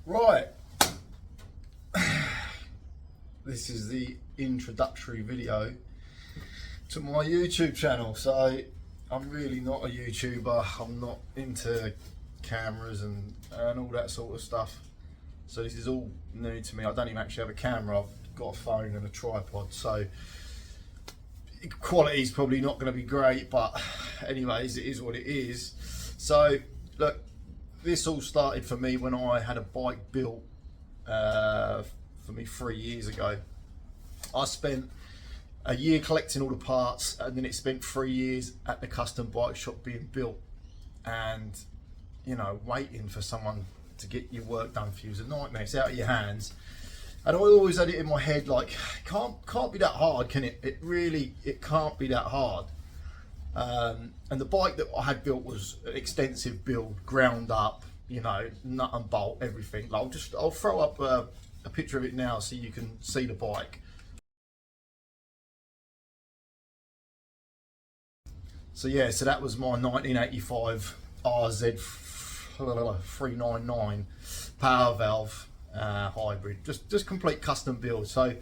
Right, this is the introductory video to my YouTube channel. So I'm really not a YouTuber, I'm not into cameras and all that sort of stuff. So this is all new to me. I don't even actually have a camera, I've got a phone and a tripod. So quality is probably not going to be great, but anyways, it is what it is. So look, this all started for me when I had a bike built for me 3 years ago. I spent a year collecting all the parts, and then it spent 3 years at the custom bike shop being built, and you know, waiting for someone to get your work done for you is a nightmare. It's out of your hands. And I always had it in my head, like, can't be that hard, can it? It can't be that hard. And the bike that I had built was an extensive build, ground up, you know, nut and bolt, everything. I'll throw up a picture of it now so you can see the bike. So yeah, so that was my 1985 RZ 399 power valve hybrid, just complete custom build. So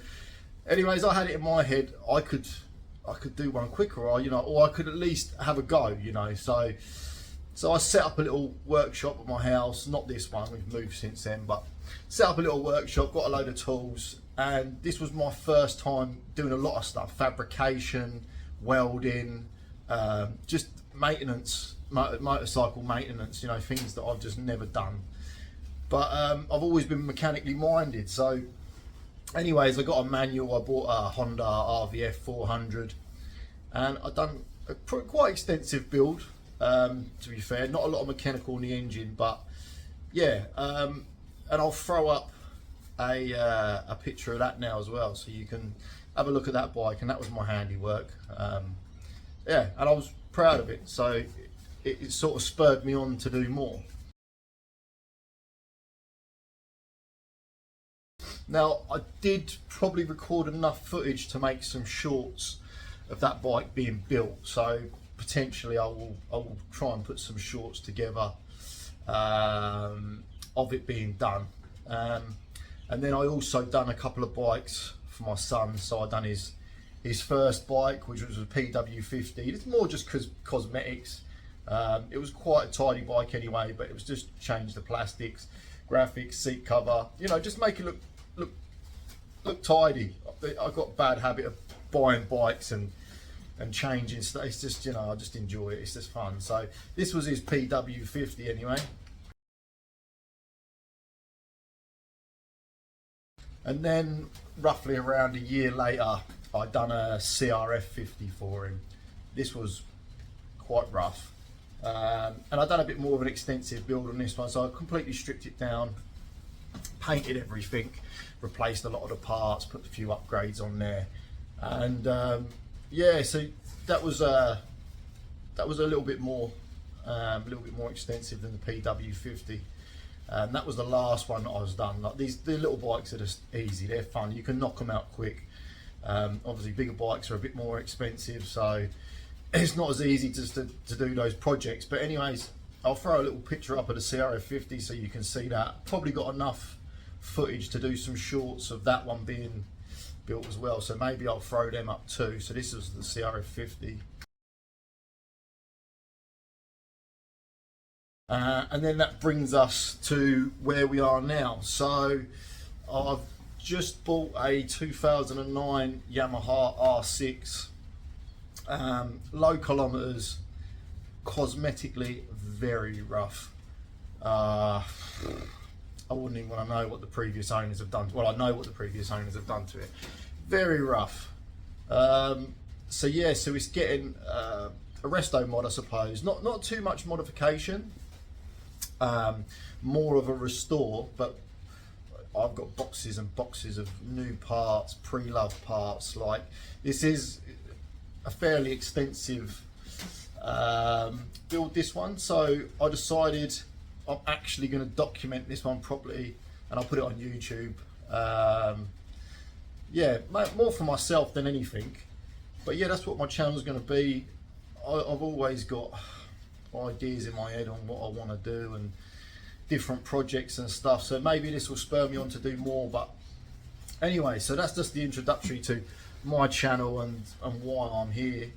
anyways, I had it in my head I could do one quicker, or I could at least have a go, you know. So I set up a little workshop at my house, not this one, we've moved since then, but set up a little workshop, got a load of tools, and this was my first time doing a lot of stuff, fabrication, welding, just maintenance, motorcycle maintenance, you know, things that I've just never done. But I've always been mechanically minded. So anyways, I got a manual, I bought a Honda RVF 400, and I've done a quite extensive build, to be fair, not a lot of mechanical in the engine, but yeah, and I'll throw up a picture of that now as well, so you can have a look at that bike, and that was my handiwork. Yeah, and I was proud of it, so it sort of spurred me on to do more. Now, I did probably record enough footage to make some shorts of that bike being built, so potentially I will try and put some shorts together of it being done. And then I also done a couple of bikes for my son. So I done his first bike, which was a PW50. It's more just cosmetics. It was quite a tidy bike anyway, but it was just change the plastics, graphics, seat cover, you know, just make it look tidy. I've got a bad habit of buying bikes and changing stuff. It's just, you know, I just enjoy it, it's just fun. So this was his PW50 anyway. And then roughly around a year later, I done a CRF 50 for him. This was quite rough. And I done a bit more of an extensive build on this one, so I completely stripped it down, painted everything, replaced a lot of the parts, put a few upgrades on there, and yeah, so that was a little bit more extensive than the PW50. And that was the last one that I was done. Like the little bikes are just easy, they're fun, you can knock them out quick. Obviously bigger bikes are a bit more expensive, so it's not as easy just to do those projects. But anyways, I'll throw a little picture up of the CRF 50 so you can see that. Probably got enough footage to do some shorts of that one being built as well, so maybe I'll throw them up too. So this is the CRF 50. And then that brings us to where we are now. So I've just bought a 2009 Yamaha R6, low kilometers, cosmetically very rough. I wouldn't even want to know what the previous owners have done. Well, I know what the previous owners have done to it. Very rough. So yeah, so it's getting a resto mod, I suppose. Not too much modification. More of a restore, but I've got boxes and boxes of new parts, pre-loved parts. Like, this is a fairly extensive build, this one, so I decided I'm actually going to document this one properly, and I'll put it on YouTube. Yeah, more for myself than anything, but yeah, that's what my channel is going to be. I've always got ideas in my head on what I want to do, and different projects and stuff. So maybe this will spur me on to do more. But anyway, so that's just the introductory to my channel and why I'm here.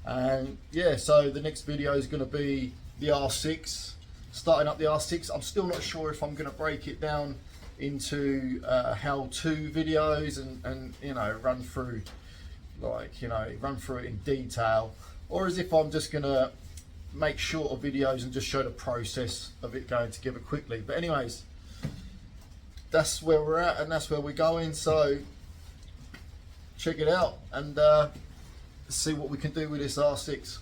And yeah, so the next video is going to be the R6, starting up the R6. I'm still not sure if I'm going to break it down into how-to videos and you know, run through it in detail, or as if I'm just going to make shorter videos and just show the process of it going together quickly. But anyways, that's where we're at and that's where we're going. So check it out and see what we can do with this R6.